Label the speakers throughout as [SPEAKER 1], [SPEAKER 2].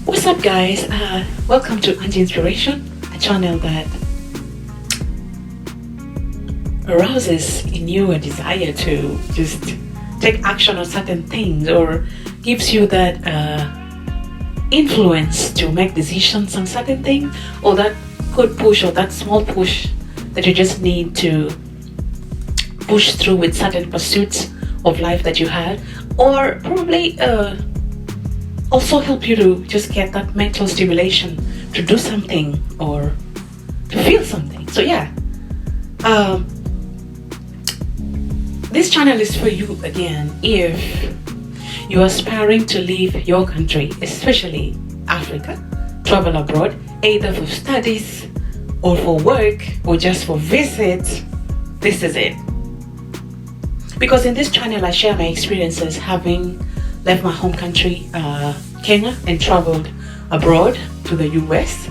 [SPEAKER 1] What's up, guys? Welcome to Angie Inspiration, a channel that arouses in you a desire to just take action on certain things, or gives you that influence to make decisions on certain things, or that good push, or that small push that you just need to push through with certain pursuits of life that you had, or probably also help you to just get that mental stimulation to do something or to feel something. So yeah, this channel is for you again if you're aspiring to leave your country, especially Africa, travel abroad, either for studies or for work or just for visits. This is it. Because in this channel I share my experiences having left my home country, Kenya, and traveled abroad to the US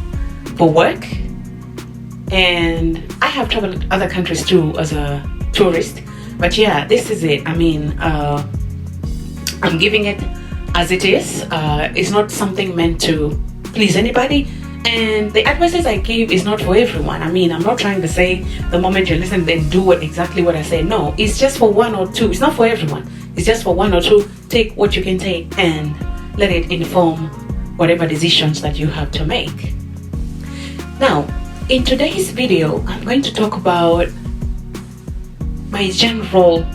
[SPEAKER 1] for work. And I have traveled other countries too as a tourist. But yeah, this is it. I mean, I'm giving it as it is. It's not something meant to please anybody. And the advices I give is not for everyone. I mean, I'm not trying to say the moment you listen, then do exactly what I say. No, it's just for one or two. It's not for everyone. It's just for one or two. Take what you can take and let it inform whatever decisions that you have to make. Now, in today's video, I'm going to talk about my general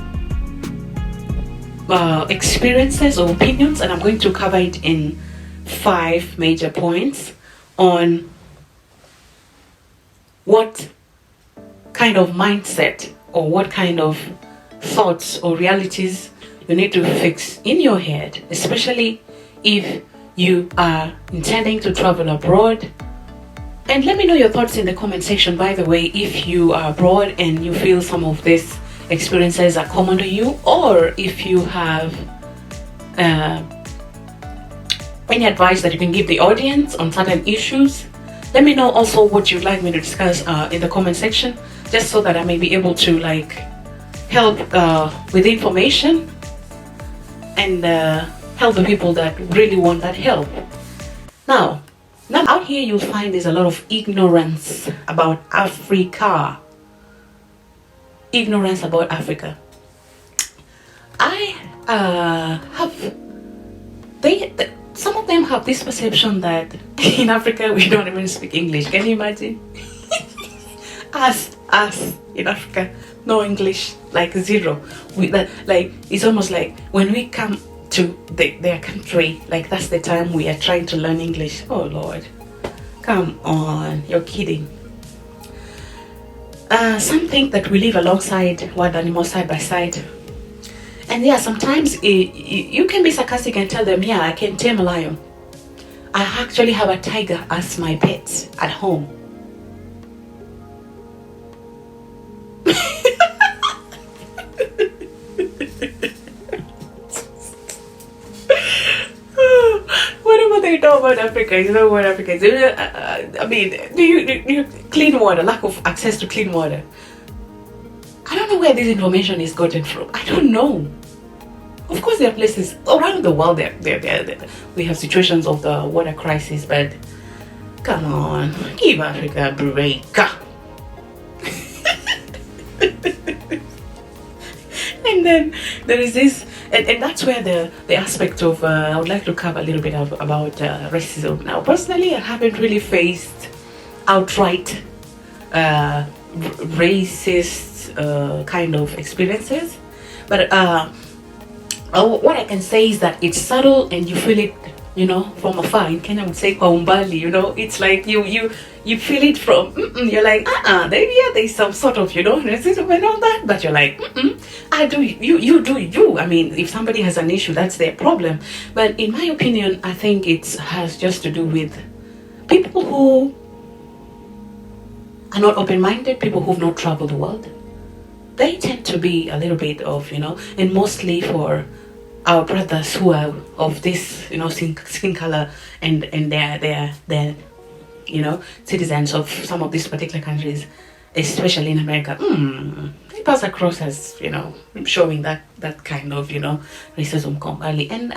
[SPEAKER 1] experiences or opinions, and I'm going to cover it in 5 major points on what kind of mindset or what kind of thoughts or realities you need to fix in your head, especially if you are intending to travel abroad. And let me know your thoughts in the comment section, by the way, if you are abroad and you feel some of these experiences are common to you, or if you have any advice that you can give the audience on certain issues. Let me know also what you'd like me to discuss in the comment section, just so that I may be able to help with information and help the people that really want that help. Now out here you'll find there's a lot of ignorance about Africa. Ignorance about Africa. Some of them have this perception that in Africa we don't even speak English. Can you imagine? us in Africa, no English, zero. It's almost like when we come to their country, that's the time we are trying to learn English. Oh Lord, come on, you're kidding. Some think that we live alongside wild animals side by side. And yeah, sometimes you can be sarcastic and tell them, yeah, I can tame a lion. I actually have a tiger as my pet at home. Whatever they know about Africa, you know what Africa is. I mean, do you clean water, lack of access to clean water? I don't know where this information is gotten from. I don't know. Of course, there are places around the world we have situations of the water crisis, but come on, give Africa a break. And then there is this, and that's where the aspect of I would like to cover a little bit about racism. Now, personally, I haven't really faced outright racist kind of experiences, but what I can say is that it's subtle and you feel it, from afar. In Kenya, I would say kwa umbali. It's like you feel it from. You're like, there's some sort of, racism and all that, but you're like, I do you do you. I mean, if somebody has an issue, that's their problem. But in my opinion, I think it has just to do with people who are not open-minded, people who've not traveled the world. They tend to be a little bit of, and mostly for our brothers who are of this, skin color, and they're citizens of some of these particular countries, especially in America. It pass across as, showing that kind of, racism completely. And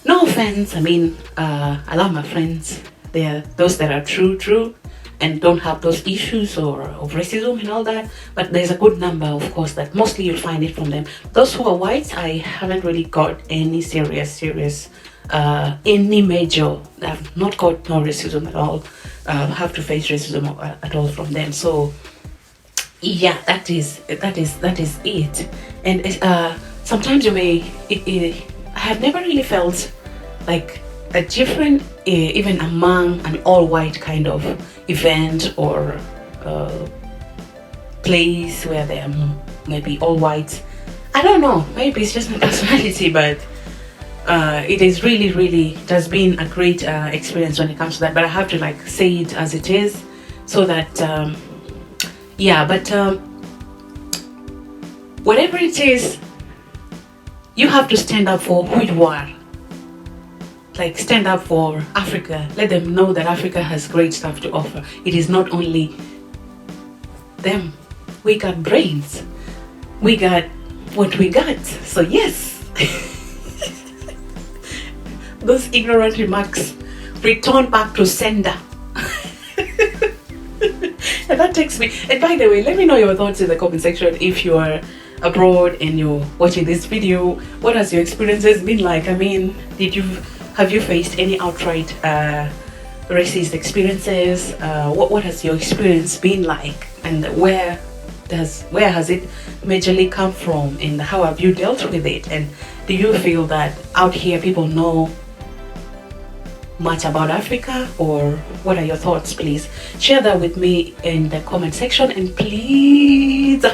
[SPEAKER 1] No offense. I mean, I love my friends. They are those that are true, and don't have those issues or of racism and all that. But there's a good number, of course, that mostly you'll find it from them. Those who are white, I haven't really got any serious, any major. I've not got no racism at all. Have to face racism at all from them. So yeah, that is it. And sometimes you may. I have never really felt like a different, even among an all-white kind of event or place where they are maybe all white. I don't know. Maybe it's just my personality, but it is really it has been a great experience when it comes to that. But I have to like say it as it is, so that yeah. But whatever it is, you have to stand up for who you are. Like, stand up for Africa. Let them know that Africa has great stuff to offer. It is not only them. We got brains. We got what we got. So yes. Those ignorant remarks return back to sender. And that takes me. And by the way, let me know your thoughts in the comment section. If you are abroad and you're watching this video, what has your experiences been like? I mean, have you faced any outright racist experiences? What has your experience been like, and where has it majorly come from, and how have you dealt with it? And do you feel that out here people know much about Africa, or what are your thoughts? Please share that with me in the comment section, and please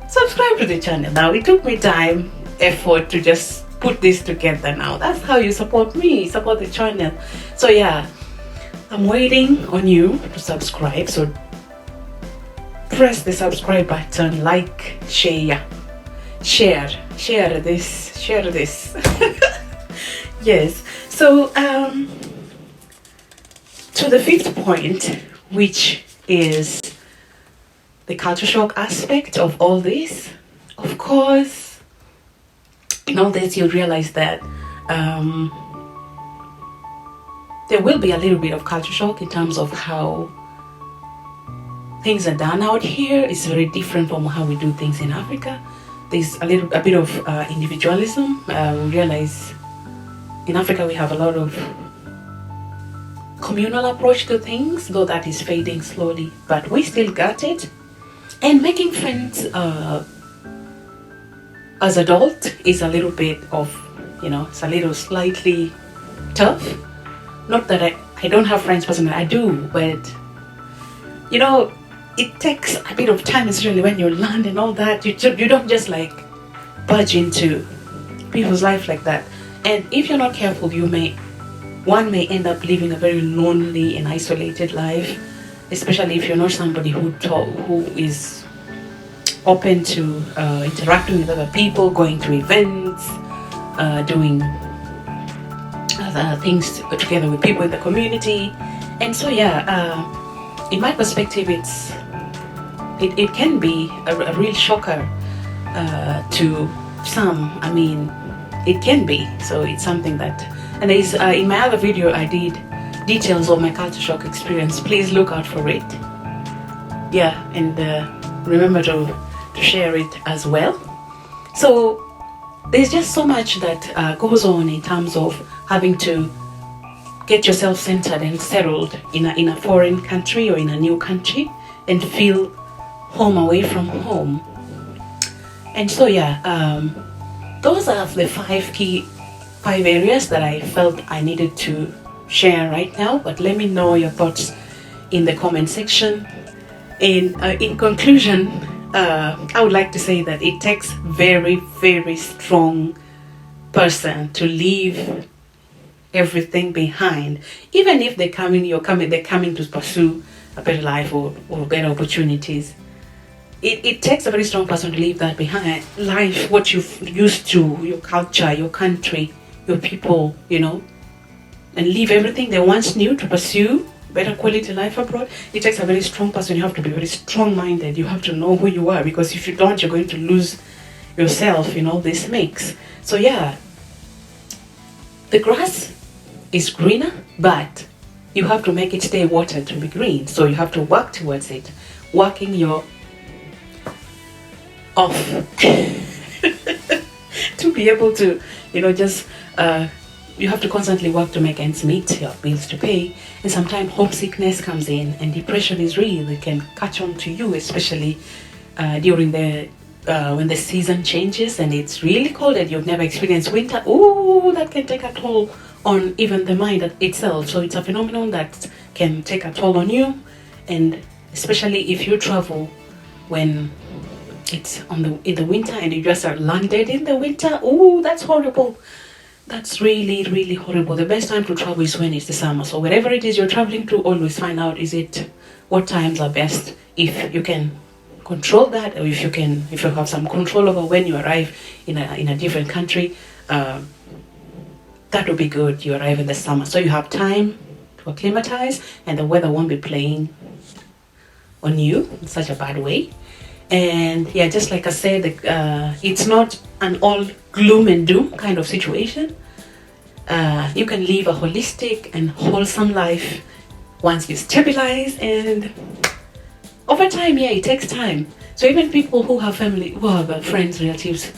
[SPEAKER 1] subscribe to the channel. Now, it took me time, effort to just put this together. Now that's how you support me, support the channel. So yeah, I'm waiting on you to subscribe. So press the subscribe button, like, share this. Yes. So to the fifth point, which is the culture shock aspect of all this. Of course, in all this, you'll realize that there will be a little bit of culture shock in terms of how things are done out here. It's very different from how we do things in Africa. There's a bit of individualism. We realize in Africa we have a lot of communal approach to things, though that is fading slowly, but we still got it. And making friends as adult is a little bit of, it's a little slightly tough. Not that I don't have friends personally, I do, but it takes a bit of time, especially when you learn and all that. You don't just like budge into people's life like that. And if you're not careful, one may end up living a very lonely and isolated life, especially if you're not somebody who is open to interacting with other people, going to events, doing other things together with people in the community. And so yeah, in my perspective, it can be a real shocker to some. I mean, it can be. So it's something that, and there's in my other video I did details of my culture shock experience. Please look out for it. Yeah, and remember to share it as well. So there's just so much that goes on in terms of having to get yourself centered and settled in a foreign country or in a new country and feel home away from home. And so yeah, those are the five areas that I felt I needed to share right now. But let me know your thoughts in the comment section. And in conclusion, I would like to say that it takes very strong person to leave everything behind, even if they're coming to pursue a better life or better opportunities. It takes a very strong person to leave that behind. Life, what you've used to, your culture, your country, your people, and leave everything they once knew to pursue better quality life abroad. It takes a very strong person. You have to be very strong-minded. You have to know who you are, because if you don't, you're going to lose yourself in all this mix. So yeah, the grass is greener, but you have to make it stay watered to be green. So you have to work towards it, working your off to be able to, just you have to constantly work to make ends meet, your bills to pay, and sometimes homesickness comes in, and depression is real. It can catch on to you, especially during the when the season changes and it's really cold and you've never experienced winter. Ooh, that can take a toll on even the mind itself. So it's a phenomenon that can take a toll on you, and especially if you travel when it's in the winter and you just are landed in the winter. Ooh, that's horrible. That's really, really horrible. The best time to travel is when it's the summer. So wherever it is you're traveling to, always find out what times are best. If you can control that, or if you have some control over when you arrive in a different country, that would be good. You arrive in the summer, so you have time to acclimatize, and the weather won't be playing on you in such a bad way. And yeah, just like I said, it's not an all gloom and doom kind of situation. You can live a holistic and wholesome life once you stabilize, and over time, yeah, it takes time. So even people who have family, who have friends, relatives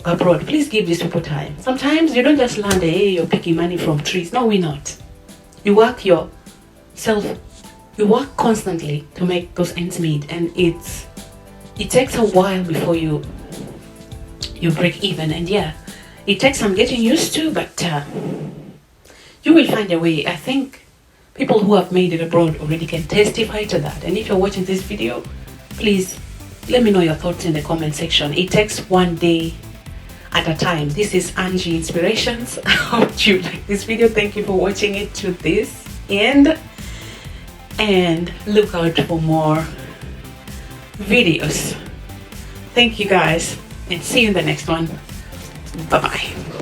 [SPEAKER 1] abroad, please give these people time. Sometimes you don't just land, hey, you're picking money from trees. No, we're not. You work constantly to make those ends meet, and it takes a while before you break even. And yeah, it takes some getting used to, but you will find a way. I think people who have made it abroad already can testify to that. And if you're watching this video, please let me know your thoughts in the comment section. It takes one day at a time. This is Angie Inspirations. I hope you like this video. Thank you for watching it to this end, and look out for more videos. Thank you guys, and see you in the next one. Bye bye.